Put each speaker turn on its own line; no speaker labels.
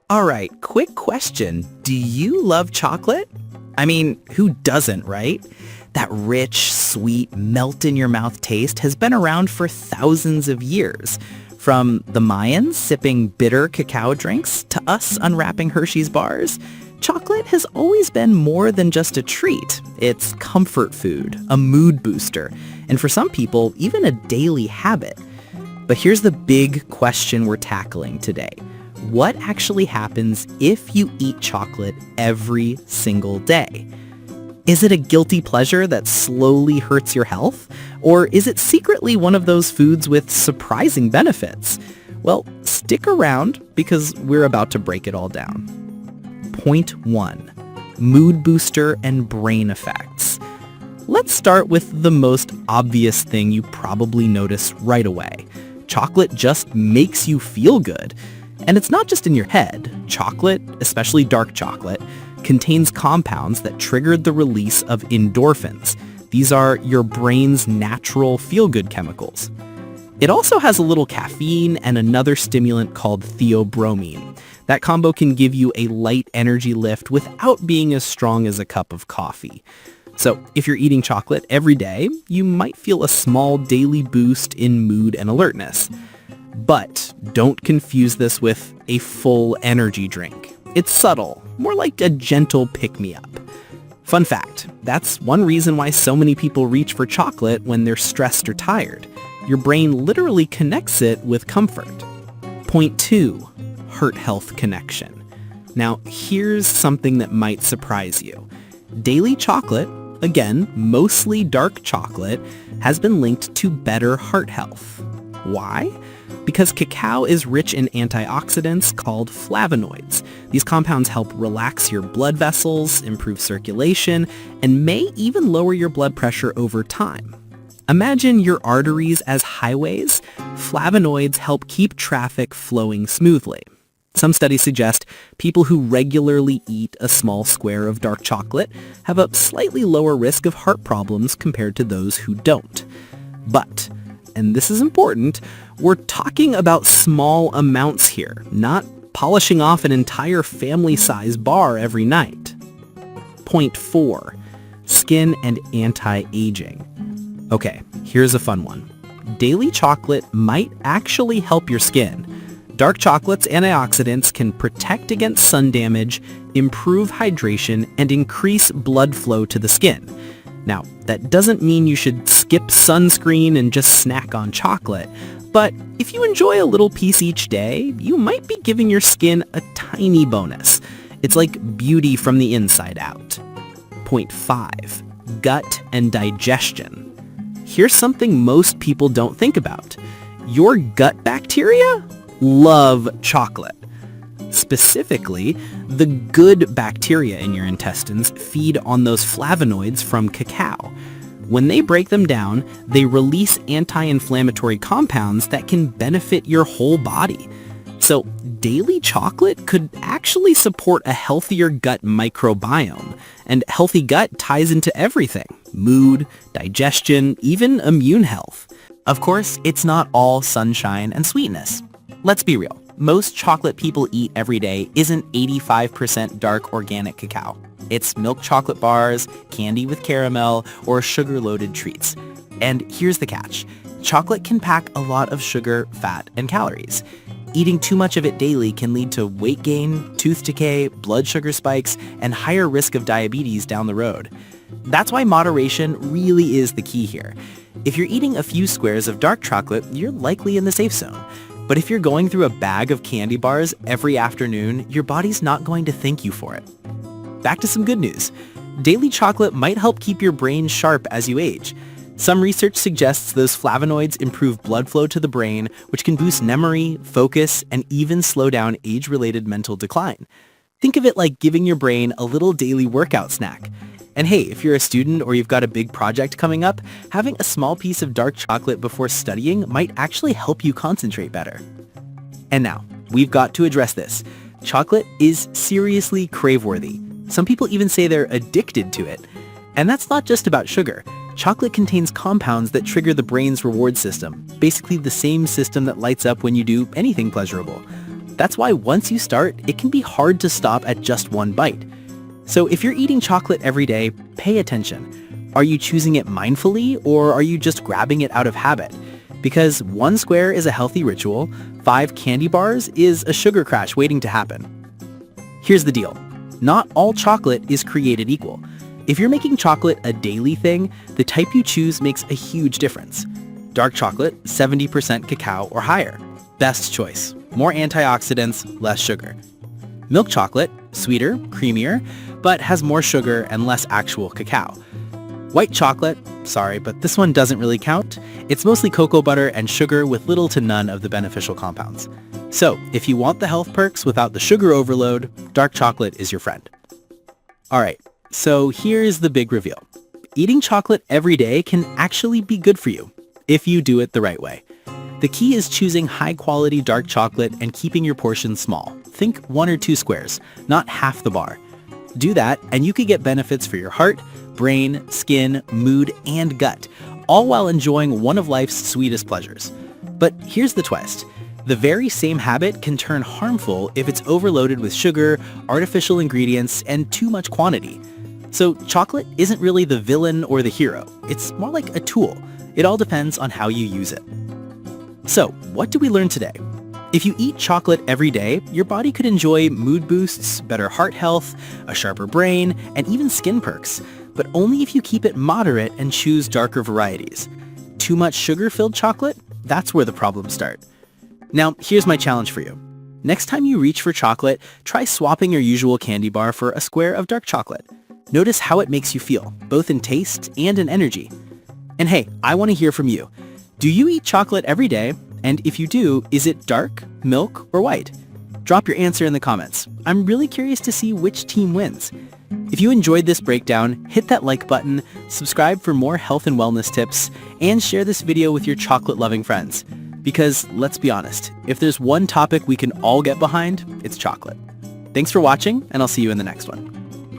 All right, quick question. Do you love chocolate? I mean, who doesn't, right? That rich, sweet, melt-in-your-mouth taste has been around for thousands of years. From the Mayans sipping bitter cacao drinks to us unwrapping Hershey's bars, chocolate has always been more than just a treat. It's comfort food, a mood booster, and for some people, even a daily habit. But here's the big question we're tackling today. What actually happens if you eat chocolate every single day? Is it a guilty pleasure that slowly hurts your health? Or is it secretly one of those foods with surprising benefits? Well, stick around because we're about to break it all down. Point 1. Mood booster and brain effects. Let's start with the most obvious thing you probably notice right away. Chocolate just makes you feel good. And it's not just in your head. Chocolate, especially dark chocolate, contains compounds that trigger the release of endorphins. These are your brain's natural feel-good chemicals. It also has a little caffeine and another stimulant called theobromine. That combo can give you a light energy lift without being as strong as a cup of coffee. So if you're eating chocolate every day, you might feel a small daily boost in mood and alertness. But don't confuse this with a full energy drink. It's subtle, more like a gentle pick-me-up. Fun fact, that's one reason why so many people reach for chocolate when they're stressed or tired. Your brain literally connects it with comfort. Point 2, heart health connection. Now, here's something that might surprise you. Daily chocolate, again, mostly dark chocolate, has been linked to better heart health. Why? Because cacao is rich in antioxidants called flavonoids. These compounds help relax your blood vessels, improve circulation, and may even lower your blood pressure over time. Imagine your arteries as highways. Flavonoids help keep traffic flowing smoothly. Some studies suggest people who regularly eat a small square of dark chocolate have a slightly lower risk of heart problems compared to those who don't. But, and this is important, we're talking about small amounts here, not polishing off an entire family-size bar every night. Point 4, skin and anti-aging. Okay, here's a fun one. Daily chocolate might actually help your skin. Dark chocolate's antioxidants can protect against sun damage, improve hydration, and increase blood flow to the skin. Now, that doesn't mean you should skip sunscreen and just snack on chocolate, but if you enjoy a little piece each day, you might be giving your skin a tiny bonus. It's like beauty from the inside out. Point 5, gut and digestion. Here's something most people don't think about. Your gut bacteria love chocolate. Specifically, the good bacteria in your intestines feed on those flavonoids from cacao. When they break them down, they release anti-inflammatory compounds that can benefit your whole body. So daily chocolate could actually support a healthier gut microbiome. And healthy gut ties into everything: mood, digestion, even immune health. Of course, it's not all sunshine and sweetness. Let's be real. Most chocolate people eat every day isn't 85% dark organic cacao. It's milk chocolate bars, candy with caramel, or sugar-loaded treats. And here's the catch. Chocolate can pack a lot of sugar, fat, and calories. Eating too much of it daily can lead to weight gain, tooth decay, blood sugar spikes, and higher risk of diabetes down the road. That's why moderation really is the key here. If you're eating a few squares of dark chocolate, you're likely in the safe zone. But if you're going through a bag of candy bars every afternoon, your body's not going to thank you for it. Back to some good news. Daily chocolate might help keep your brain sharp as you age. Some research suggests those flavonoids improve blood flow to the brain, which can boost memory, focus, and even slow down age-related mental decline. Think of it like giving your brain a little daily workout snack. And hey, if you're a student or you've got a big project coming up, having a small piece of dark chocolate before studying might actually help you concentrate better. And now, we've got to address this. Chocolate is seriously crave-worthy. Some people even say they're addicted to it. And that's not just about sugar. Chocolate contains compounds that trigger the brain's reward system, basically the same system that lights up when you do anything pleasurable. That's why once you start, it can be hard to stop at just one bite. So if you're eating chocolate every day, pay attention. Are you choosing it mindfully, or are you just grabbing it out of habit? Because 1 square is a healthy ritual, 5 candy bars is a sugar crash waiting to happen. Here's the deal. Not all chocolate is created equal. If you're making chocolate a daily thing, the type you choose makes a huge difference. Dark chocolate, 70% cacao or higher. Best choice. More antioxidants, less sugar. Milk chocolate, sweeter, creamier, but has more sugar and less actual cacao. White chocolate, sorry, but this one doesn't really count. It's mostly cocoa butter and sugar with little to none of the beneficial compounds. So, if you want the health perks without the sugar overload, dark chocolate is your friend. Alright, so here's the big reveal. Eating chocolate every day can actually be good for you, if you do it the right way. The key is choosing high-quality dark chocolate and keeping your portions small. Think 1 or 2 squares, not half the bar. Do that, and you could get benefits for your heart, brain, skin, mood, and gut, all while enjoying one of life's sweetest pleasures. But here's the twist. The very same habit can turn harmful if it's overloaded with sugar, artificial ingredients, and too much quantity. So chocolate isn't really the villain or the hero. It's more like a tool. It all depends on how you use it. So, what do we learn today? If you eat chocolate every day, your body could enjoy mood boosts, better heart health, a sharper brain, and even skin perks, but only if you keep it moderate and choose darker varieties. Too much sugar-filled chocolate? That's where the problems start. Now, here's my challenge for you. Next time you reach for chocolate, try swapping your usual candy bar for a square of dark chocolate. Notice how it makes you feel, both in taste and in energy. And hey, I want to hear from you. Do you eat chocolate every day? And if you do, is it dark, milk, or white? Drop your answer in the comments. I'm really curious to see which team wins. If you enjoyed this breakdown, hit that like button, subscribe for more health and wellness tips, and share this video with your chocolate-loving friends. Because, let's be honest, if there's one topic we can all get behind, it's chocolate. Thanks for watching, and I'll see you in the next one.